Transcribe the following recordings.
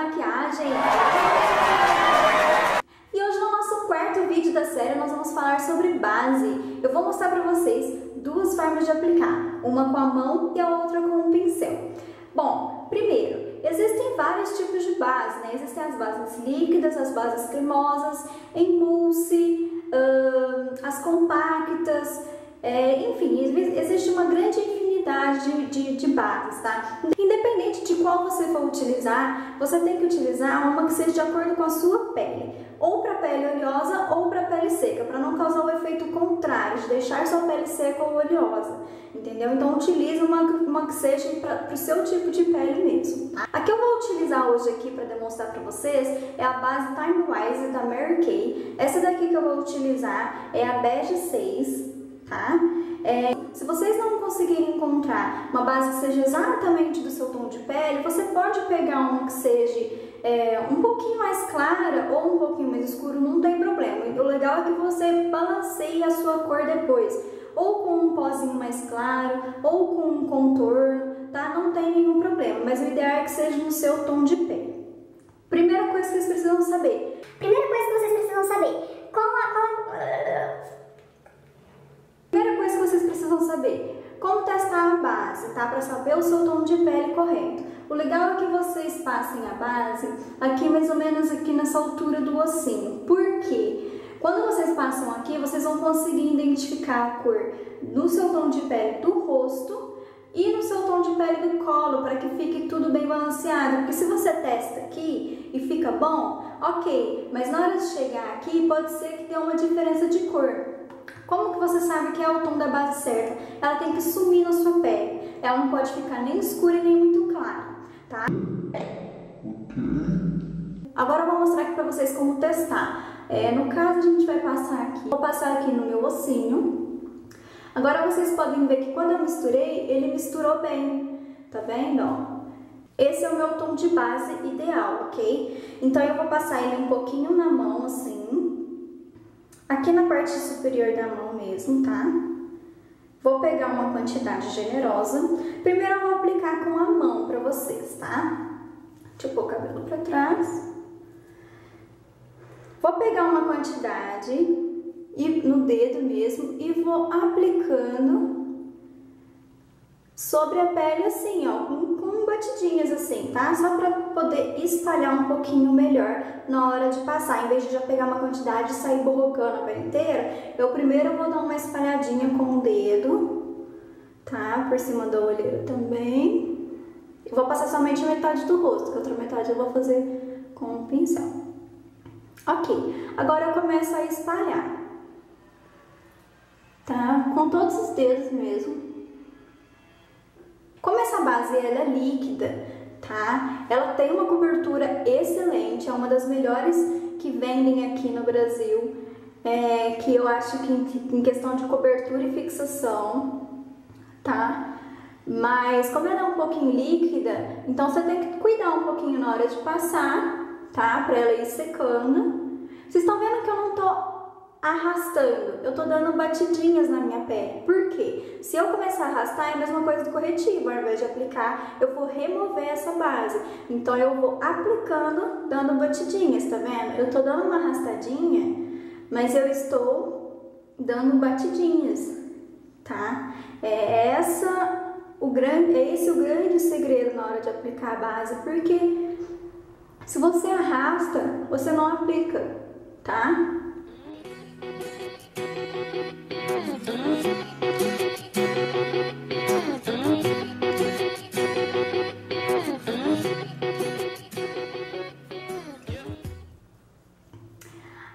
maquiagem! E hoje no nosso quarto vídeo da série nós vamos falar sobre base. Eu vou mostrar para vocês duas formas de aplicar, uma com a mão e a outra com um pincel. Bom, primeiro, existem vários tipos de base, né? Existem as bases líquidas, as bases cremosas, em mousse, as compactas, enfim, existe uma grande infinidade de bases, tá? Independente de qual você for utilizar, você tem que utilizar uma que seja de acordo com a sua pele, ou para pele oleosa ou para pele seca, para não causar o efeito contrário, de deixar sua pele seca ou oleosa, entendeu? Então utilize uma que seja para o seu tipo de pele mesmo. A que eu vou utilizar hoje aqui para demonstrar para vocês é a base Time Wise da Mary Kay. Essa daqui que eu vou utilizar é a Bege 6, tá? Se vocês não conseguirem encontrar uma base que seja exatamente do seu tom de pele, você pode pegar uma que seja um pouquinho mais clara ou um pouquinho mais escuro, não tem problema. O legal é que você balanceie a sua cor depois, ou com um pozinho mais claro, ou com um contorno, tá? Não tem nenhum problema, mas o ideal é que seja no seu tom de pele. Primeira coisa que vocês precisam saber. Como testar a base, tá? Para saber o seu tom de pele correto. O legal é que vocês passem a base aqui mais ou menos aqui nessa altura do ossinho. Por quê? Quando vocês passam aqui, vocês vão conseguir identificar a cor no seu tom de pele do rosto e no seu tom de pele do colo, para que fique tudo bem balanceado. Porque se você testa aqui e fica bom, ok, mas na hora de chegar aqui pode ser que tenha uma diferença de cor. Como que você sabe que é o tom da base certa? Ela tem que sumir na sua pele. Ela não pode ficar nem escura nem muito clara, tá? Agora eu vou mostrar aqui pra vocês como testar. No caso, a gente vai passar aqui. Vou passar aqui no meu ossinho. Agora vocês podem ver que quando eu misturei, ele misturou bem. Tá vendo? Ó? Esse é o meu tom de base ideal, ok? Então eu vou passar ele um pouquinho na mão, assim. Aqui na parte superior da mão mesmo, tá? Vou pegar uma quantidade generosa. Primeiro eu vou aplicar com a mão pra vocês, tá? Deixa eu pôr o cabelo pra trás. Vou pegar uma quantidade e no dedo mesmo e vou aplicando sobre a pele assim, ó, com batidinhas assim, tá? Só pra poder espalhar um pouquinho melhor na hora de passar. Em vez de já pegar uma quantidade e sair borrocando a pele inteira, eu primeiro vou dar uma espalhadinha com o dedo, tá? Por cima da olheira também. Eu vou passar somente a metade do rosto, que a outra metade eu vou fazer com o pincel. Ok, agora eu começo a espalhar, tá? Com todos os dedos mesmo. Como essa base ela é líquida, tá? Ela tem uma cobertura excelente, é uma das melhores que vendem aqui no Brasil, que eu acho que em questão de cobertura e fixação, tá? Mas como ela é um pouquinho líquida, então você tem que cuidar um pouquinho na hora de passar, tá? Pra ela ir secando. Vocês estão vendo que eu não tô arrastando, eu tô dando batidinhas na minha pele. Por quê? Se eu começar a arrastar, é a mesma coisa do corretivo. Ao invés de aplicar, eu vou remover essa base. Então eu vou aplicando, dando batidinhas, tá vendo? Eu tô dando uma arrastadinha, mas eu estou dando batidinhas, tá? É esse o grande segredo na hora de aplicar a base, porque se você arrasta, você não aplica, tá?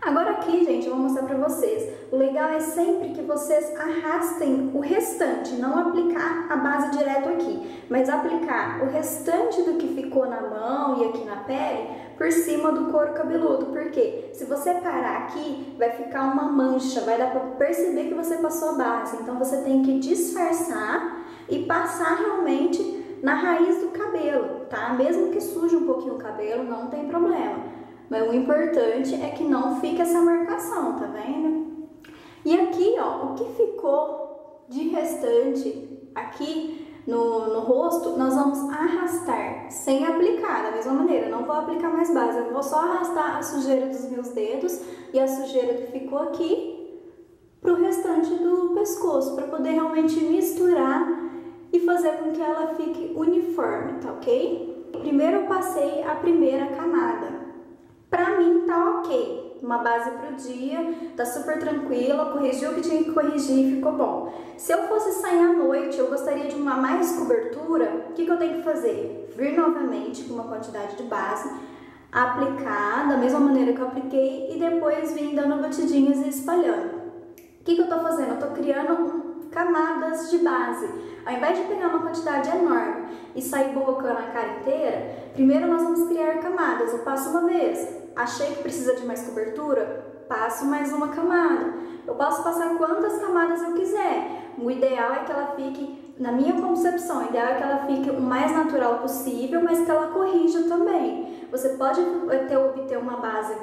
Agora aqui, gente, eu vou mostrar pra vocês. O legal é sempre que vocês arrastem o restante, não aplicar a base direto aqui, mas aplicar o restante do que ficou na mão e aqui na pele por cima do couro cabeludo. Porque se você parar aqui, vai ficar uma mancha, vai dar pra perceber que você passou a base. Então você tem que disfarçar e passar realmente na raiz do cabelo, tá? Mesmo que suje um pouquinho o cabelo, não tem problema. Mas o importante é que não fique essa marcação, tá vendo? E aqui, ó, o que ficou de restante aqui no rosto, nós vamos arrastar sem aplicar, da mesma maneira. Não vou aplicar mais base, eu vou só arrastar a sujeira dos meus dedos e a sujeira que ficou aqui pro restante do pescoço, para poder realmente misturar e fazer com que ela fique uniforme, tá ok? Primeiro eu passei a primeira camada. Pra mim tá ok, uma base pro dia, tá super tranquila, corrigiu o que tinha que corrigir e ficou bom. Se eu fosse sair à noite, eu gostaria de uma mais cobertura, o que eu tenho que fazer? Vir novamente com uma quantidade de base, aplicar da mesma maneira que eu apliquei e depois vir dando batidinhas e espalhando. O que eu tô fazendo? Eu tô criando camadas de base. Ao invés de pegar uma quantidade enorme e sair bocando a cara inteira, primeiro nós vamos criar camadas. Eu passo uma vez, achei que precisa de mais cobertura, passo mais uma camada. Eu posso passar quantas camadas eu quiser. O ideal é que ela fique, na minha concepção, o ideal é que ela fique o mais natural possível, mas que ela corrija também. Você pode obter uma base,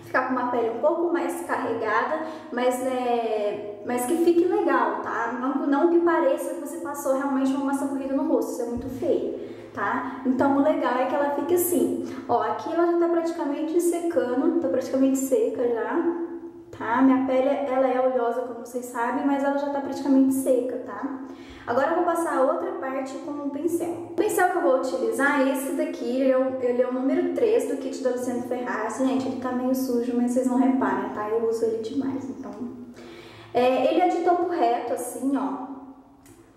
ficar com uma pele um pouco mais carregada, mas que fique legal, tá? Não que pareça que você passou realmente uma massa corrida no rosto, isso é muito feio, tá? Então o legal é que ela fique assim. Ó, aqui ela já tá praticamente secando, tá praticamente seca já, tá? Minha pele, ela é oleosa, como vocês sabem, mas ela já tá praticamente seca, tá? Agora eu vou passar a outra parte com um pincel. O pincel que eu vou utilizar é esse daqui, ele é o número 3 do kit da Luciano Ferraz. Gente, ele tá meio sujo, mas vocês não reparem, tá? Eu uso ele demais, então... ele é de topo reto, assim, ó,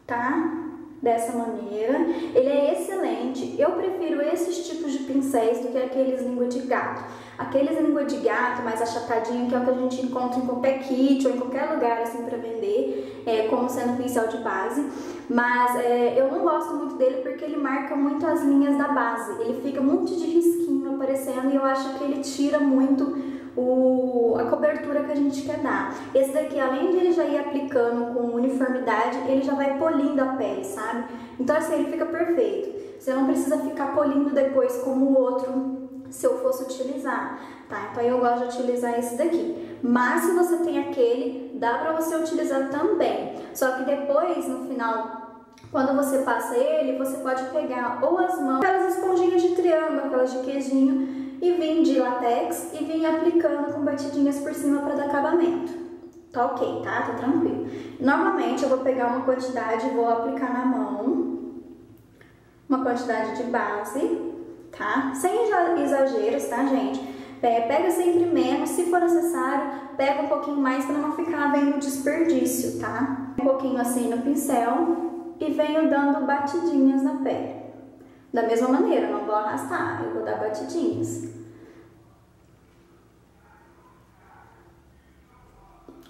tá? Dessa maneira. Ele é excelente. Eu prefiro esses tipos de pincéis do que aqueles língua de gato. Aqueles língua de gato mais achatadinho, que é o que a gente encontra em qualquer kit ou em qualquer lugar assim pra vender, como sendo pincel de base. Mas eu não gosto muito dele porque ele marca muito as linhas da base. Ele fica um monte de risquinho aparecendo e eu acho que ele tira muito a cobertura que a gente quer dar. Esse daqui, além de ele já ir aplicando com uniformidade, ele já vai polindo a pele, sabe? Então assim, ele fica perfeito. Você não precisa ficar polindo depois como o outro, se eu fosse utilizar, tá? Então eu gosto de utilizar esse daqui. Mas se você tem aquele, dá pra você utilizar também. Só que depois, no final, quando você passa ele, você pode pegar ou as mãos, aquelas esponjinhas de triângulo, aquelas de queijinho, e vim de látex e vim aplicando com batidinhas por cima para dar acabamento. Tá ok, tá? Tá tranquilo. Normalmente eu vou pegar uma quantidade e vou aplicar na mão, uma quantidade de base, tá? Sem exageros, tá, gente? Pega sempre menos, se for necessário, pega um pouquinho mais para não ficar vendo desperdício, tá? Um pouquinho assim no pincel e venho dando batidinhas na pele. Da mesma maneira, não vou arrastar, eu vou dar batidinhas.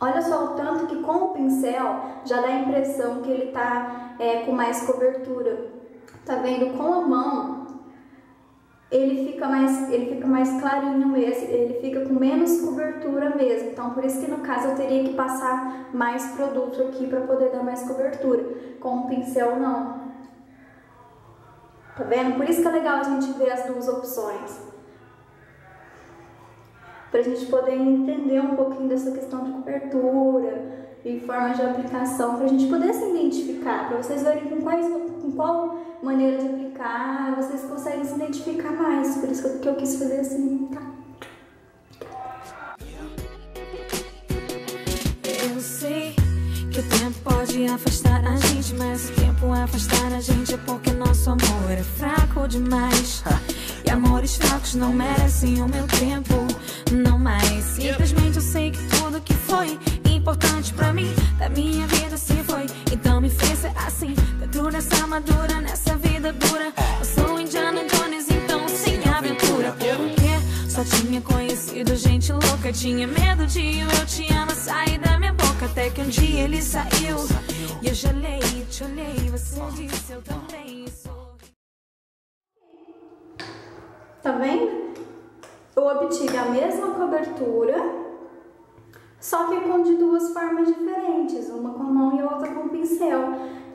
Olha só o tanto que com o pincel já dá a impressão que ele tá com mais cobertura. Tá vendo? Com a mão, ele fica mais clarinho mesmo, ele fica com menos cobertura mesmo. Então, por isso que no caso eu teria que passar mais produto aqui para poder dar mais cobertura. Com o pincel, não. Tá vendo? Por isso que é legal a gente ver as duas opções. Pra gente poder entender um pouquinho dessa questão de cobertura e formas de aplicação, pra gente poder se identificar, pra vocês verem com qual maneira de aplicar, vocês conseguem se identificar mais. Por isso que eu quis fazer assim, tá? Eu sei que o tempo pode afastar a gente, mas o tempo afastar a gente é porque nosso amor é fraco demais. E amores fracos não merecem o meu tempo, não mais. Simplesmente eu sei que tudo que foi importante pra mim, da minha vida se foi. Então me fez ser assim, dentro dessa armadura, nessa vida dura. Eu sou Indiana Jones, então sem aventura. Porque só tinha conhecido gente louca, tinha medo de eu te amo sair da minha boca. Até que um dia ele saiu e eu gelei, te olhei, você disse eu também sou. Tá vendo? Eu obtive a mesma cobertura, só que com de duas formas diferentes, uma com a mão e a outra com o pincel,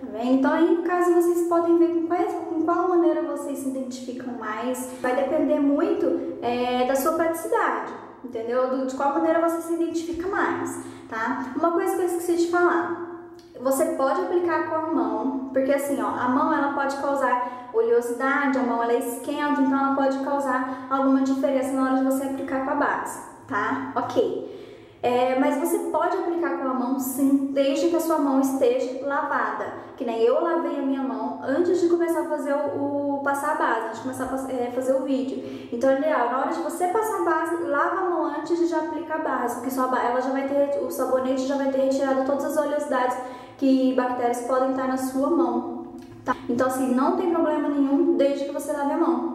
tá vendo? Então aí no caso vocês podem ver com qual maneira vocês se identificam mais, vai depender muito da sua praticidade, entendeu? De qual maneira você se identifica mais, tá? Uma coisa que eu esqueci de falar, Você pode aplicar com a mão, porque assim, ó, a mão ela pode causar oleosidade, a mão ela esquenta, então ela pode causar alguma diferença na hora de você aplicar com a base, tá? Ok. Mas você pode aplicar com a mão sim, desde que a sua mão esteja lavada. Que nem eu lavei a minha mão antes de começar a fazer passar a base, antes de começar a fazer o vídeo. Então é ideal, na hora de você passar a base, lava a mão antes de já aplicar a base, porque ela já vai ter, o sabonete já vai ter retirado todas as oleosidades que bactérias podem estar na sua mão. Tá? Então assim, não tem problema nenhum desde que você lave a mão.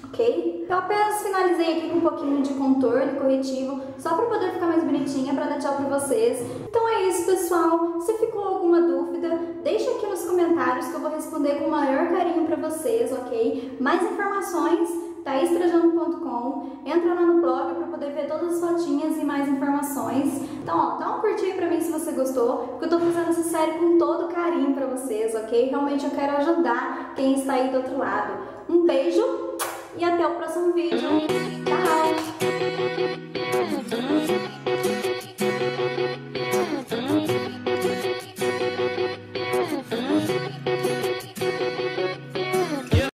Ok? Eu apenas finalizei aqui com um pouquinho de contorno corretivo, só para poder ficar mais bonitinha, para dar tchau para vocês. Então é isso, pessoal. Se ficou alguma dúvida, deixa aqui nos comentários que eu vou responder com o maior carinho para vocês, ok? Mais informações, thaistrajano.com. Entra lá no blog para poder ver todas as fotinhas e mais informações. Então, ó, dá um curtir pra mim se você gostou, porque eu tô fazendo essa série com todo carinho para vocês, ok? Realmente eu quero ajudar quem está aí do outro lado. Um beijo! E até o próximo vídeo.